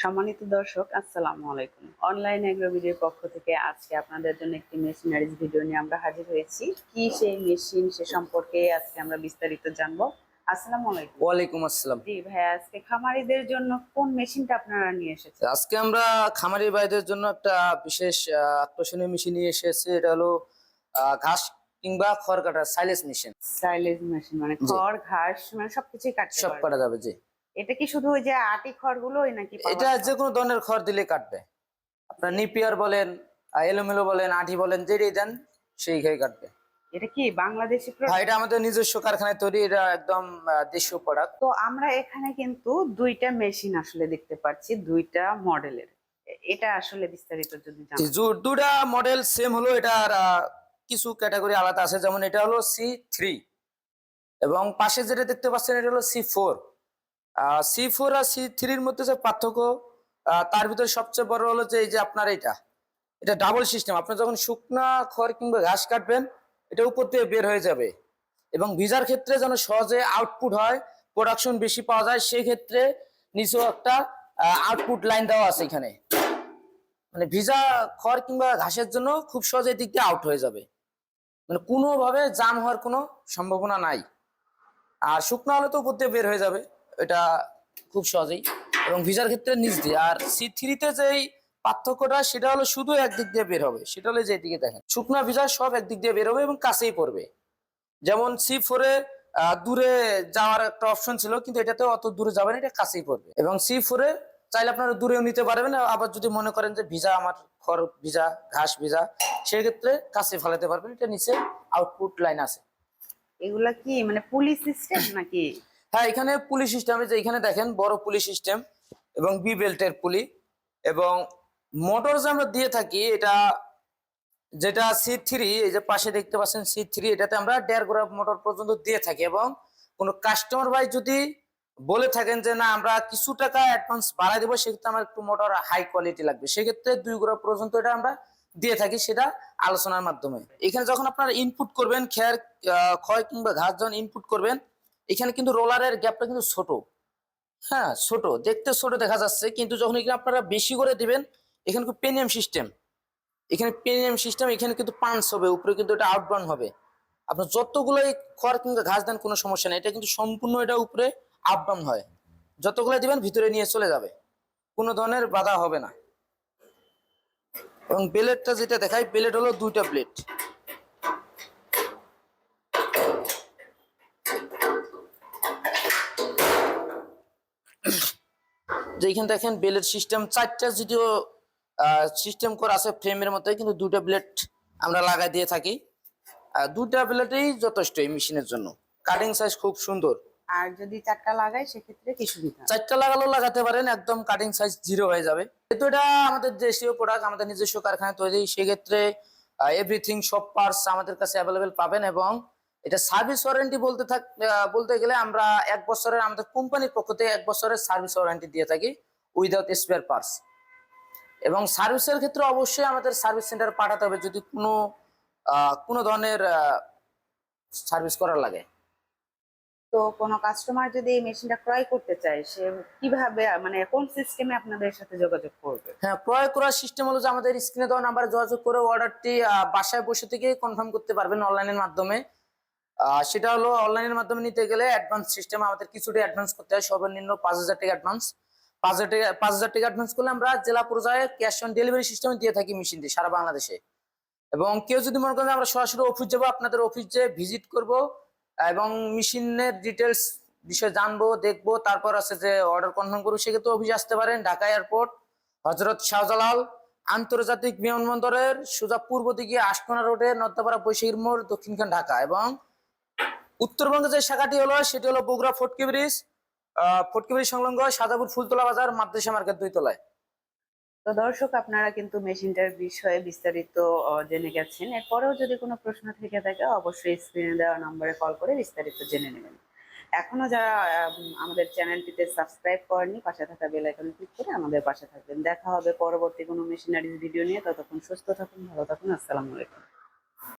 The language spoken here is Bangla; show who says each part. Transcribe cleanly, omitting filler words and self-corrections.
Speaker 1: সম্মানিত দর্শক, আসসালামু আলাইকুম। অনলাইন এগ্রোভিডিওর পক্ষ থেকে আজকে আপনাদের জন্য একটি মেশিনারিজ ভিডিও নিয়ে আমরা হাজির হয়েছি। কি সেই মেশিন সে সম্পর্কে আজকে আমরা বিস্তারিত জানবো। আসসালামু আলাইকুম।
Speaker 2: ওয়ালাইকুম আসসালাম।
Speaker 1: জি ভাইয়া, আজকে খামারিদের জন্য কোন মেশিনটা আপনারা নিয়ে এসেছেন?
Speaker 2: আজকে আমরা খামারি ভাইদের জন্য একটা বিশেষ আকর্ষণীয় মেশিন নিয়ে এসেছি। এটা হলো ঘাস কিংবা খড় কাটার সাইলেজ মেশিন।
Speaker 1: সাইলেজ মেশিন মানে
Speaker 2: জি,
Speaker 1: খড় ঘাস মানে সবকিছুই কাটতে
Speaker 2: সব
Speaker 1: পারবে।
Speaker 2: কাটা যাবে। জি,
Speaker 1: এটা কি শুধু ওই যে আটি খড়গুলোই নাকি
Speaker 2: এটা
Speaker 1: পাওয়ার
Speaker 2: যে
Speaker 1: খড়?
Speaker 2: কোনো ধরনের খড় দিলে কাটবে। আপনার নিপিয়ার বলেন, এলোমেলো বলেন, আঠি বলেন, যেটাই দেন সেই খেয়ে কাটবে।
Speaker 1: এটা কি বাংলাদেশি
Speaker 2: হ্যাঁ,
Speaker 1: প্রোডাক্ট?
Speaker 2: এটা আমাদের নিজস্ব কারখানায় তৈরি। এটা একদম দেশীয় প্রোডাক্ট।
Speaker 1: তো আমরা এখানে কিন্তু দুইটা মেশিন আসলে দেখতে পাচ্ছি, দুইটা মডেলের। এটা আসলে বিস্তারিত যদি
Speaker 2: জি,
Speaker 1: জানান।
Speaker 2: দুটা মডেল সেম হলো, এটার কিছু ক্যাটাগরি আলাদা আছে। যেমন এটা হলো C3 এবং পাশে যেটা দেখতে পাচ্ছেন এটা হলো C4। C4 আর C3-র মধ্যে যে পার্থক্য, তার ভিতরে সবচেয়ে বড় হলো যে এই যে আপনার এটা ডাবল সিস্টেম। আপনি যখন শুকনা খড় কিংবা ঘাস কাটবেন, এটা উপর দিয়ে বের হয়ে যাবে এবং ভিজার ক্ষেত্রে যেন সহজে আউটপুট হয়, প্রোডাকশন বেশি পাওয়া যায়, সেই ক্ষেত্রে নিচেও একটা আউটপুট লাইন দেওয়া আছে এখানে। মানে ভিজা খড় কিংবা ঘাসের জন্য খুব সহজে দিক দিয়ে আউট হয়ে যাবে, মানে কোনোভাবে জাম হওয়ার কোনো সম্ভাবনা নাই। আর শুকনো হলে তো উপর দিয়ে বের হয়ে যাবে, এটা খুব সহজেই। এবং ভিজার ক্ষেত্রে নিচ দিয়ে। আর C3-তে যেই পার্থক্যটা, সেটা হলো শুধু একদিক দিয়ে বের হবে। সেটা হলো যে দিকে দেখেন, শুকনা ভিজা সব একদিক দিয়ে বের হবে এবং কাছেই পড়বে। যেমন C4-এ দূরে যাওয়ার একটা অপশন ছিল, কিন্তু এটাতে অত দূরে যাবে না, এটা কাছেই পড়বে। এবং C4-এ চাইলে আপনারা দূরেও নিতে পারবেন। আবার যদি মনে করেন যে ভিজা, আমার খড় ভিজা, ঘাস ভিজা, সেক্ষেত্রে কাছে ফেলাতে পারবেন। এটা নিচে আউটপুট লাইন আছে।
Speaker 1: এগুলা কি মানে পুলি সিস্টেম নাকি?
Speaker 2: হ্যাঁ, এখানে পুলি সিস্টেম, যে এখানে দেখেন বড় পুলি সিস্টেম এবং বি বেল্টের পুলি। এবং মোটর যে আমরা দিয়ে থাকি, এটা যেটা C3, এই যে পাশে দেখতে পাচ্ছেন C3, এটাতে আমরা 1.5 গোড়া মোটর পর্যন্ত দিয়ে থাকি। এবং কোনো কাস্টমার ভাই যদি বলে থাকেন যে না, আমরা কিছু টাকা অ্যাডভান্স বাড়াই দেবো, সেক্ষেত্রে আমার একটু মোটর হাই কোয়ালিটি লাগবে, সেক্ষেত্রে 2 গোড়া পর্যন্ত এটা আমরা দিয়ে থাকি, সেটা আলোচনার মাধ্যমে। এখানে যখন আপনারা ইনপুট করবেন, খড় কিংবা ঘাস যখন ইনপুট করবেন, এখানে কিন্তু রোলারের গ্যাপটা কিন্তু ছোট। হ্যাঁ, ছোট দেখতে, ছোট দেখা যাচ্ছে, কিন্তু যখন এখানে আপনারা বেশি করে দিবেন, এখানে পেনিয়াম সিস্টেম, এখানে কিন্তু পাঞ্চ হবে উপরে, কিন্তু এটা আউটবার্ন হবে। আপনার যতগুলোই খড় কিংবা ঘাস দেন কোনো সমস্যা নেই, এটা কিন্তু সম্পূর্ণ এটা উপরে আপডাউন হয়। যতগুলো দিবেন ভিতরে নিয়ে চলে যাবে, কোনো ধরনের বাধা হবে না। এবং ব্লেডটা যেটা দেখাই, ব্লেড হলো 2টা ব্লেড। যেখানে দেখেন ব্লেড সিস্টেম 4টা, যদিও সিস্টেম করা আছে ফ্রেমের মধ্যে, কিন্তু 2টা ব্লেড আমরা লাগাই দিয়ে থাকি। 2টা ব্লেডই যথেষ্ট এই মেশিনের জন্য। কাটিং সাইজ খুব সুন্দর।
Speaker 1: আর যদি চারটা লাগাই সেক্ষেত্রে কি সুবিধা?
Speaker 2: 4টা লাগালেও লাগাতে পারেন, একদম কাটিং সাইজ 0 হয়ে যাবে। যেহেতু এটা আমাদের দেশীয় প্রোডাক্ট, আমাদের নিজস্ব কারখানায় তৈরি, সেক্ষেত্রে এভরিথিং, সব পার্টস আমাদের কাছে অ্যাভেলেবেল পাবেন। এবং এটা সার্ভিস ওয়ারেন্টি বলতে গেলে আমরা 1 বছরের, আমাদের কোম্পানির পক্ষ থেকে 1 বছরের সার্ভিস ওয়ারেন্টি দিয়ে থাকি উইদাউট স্পেয়ার পার্টস। এবং সার্ভিসের ক্ষেত্রে অবশ্যই আমাদের সার্ভিস সেন্টারে পাঠাতে হবে যদি কোনো ধরনের সার্ভিস করার লাগে।
Speaker 1: তো কোনো কাস্টমার যদি এই মেশিনটা ক্রয় করতে চায়, সে কিভাবে মানে কোন সিস্টেমে আপনাদের সাথে যোগাযোগ করবে?
Speaker 2: হ্যাঁ, ক্রয় করার সিস্টেম হলো যে আমাদের স্ক্রিনে দেওয়া নাম্বারে যোগাযোগ করে অর্ডারটি বাসায় বসে থেকে কনফার্ম করতে পারবেন অনলাইনের মাধ্যমে। সেটা হলো অনলাইনের মাধ্যমে নিতে গেলে অ্যাডভান্স সিস্টেম, আমাদের কিছুটা অ্যাডভান্স করতে হয়, সর্বনিম্ন 5,000 টাকা অ্যাডভান্স। 5,000 টাকা অ্যাডভান্স করলে আমরা জেলা পর্যায়ে ক্যাশ অন ডেলিভারি সিস্টেমে দিয়ে থাকি মেশিনটি সারা বাংলাদেশে। এবং কেউ যদি মনে করেন আমরা সরাসরি অফিস যাবো, আপনাদের অফিস যে ভিজিট করব এবং মেশিনের ডিটেলস বিষয়ে জানবো, দেখবো, তারপর আছে যে অর্ডার কনফার্ম করবো, সেক্ষেত্রে অফিসে আসতে পারেন। ঢাকা এয়ারপোর্ট, হজরত শাহজালাল আন্তর্জাতিক বিমানবন্দরের সোজা পূর্ব দিকে আশকোনা রোডে, নর্দাপাড়া বৈশাখীর মোড়, দক্ষিণখান ঢাকা। এবং উত্তরবঙ্গে যে শাখাটি হলো সেটি হলো বগুড়া ফটকি ব্রিজ, সংলগ্ন সাজাপুর ফুলতলা বাজার, মাদ্রাসা মার্কেট 2 তলায়।
Speaker 1: তো দর্শক, আপনারা কিন্তু মেশিনটার বিষয়ে বিস্তারিত জেনে গেছেন। এরপরেও যদি কোনো প্রশ্ন থেকে থাকে, অবশ্যই স্ক্রিনে দেওয়া নম্বরে কল করে বিস্তারিত জেনে নেবেন। এখনো যারা আমাদের চ্যানেলটিতে সাবস্ক্রাইব করেননি, পাশে থাকা বেল আইকনে ক্লিক করে আমাদের পাশে থাকবেন। দেখা হবে পরবর্তী কোনো মেশিনারিজ ভিডিও নিয়ে। ততক্ষণ সুস্থ থাকুন, ভালো থাকুন। আসসালামু আলাইকুম।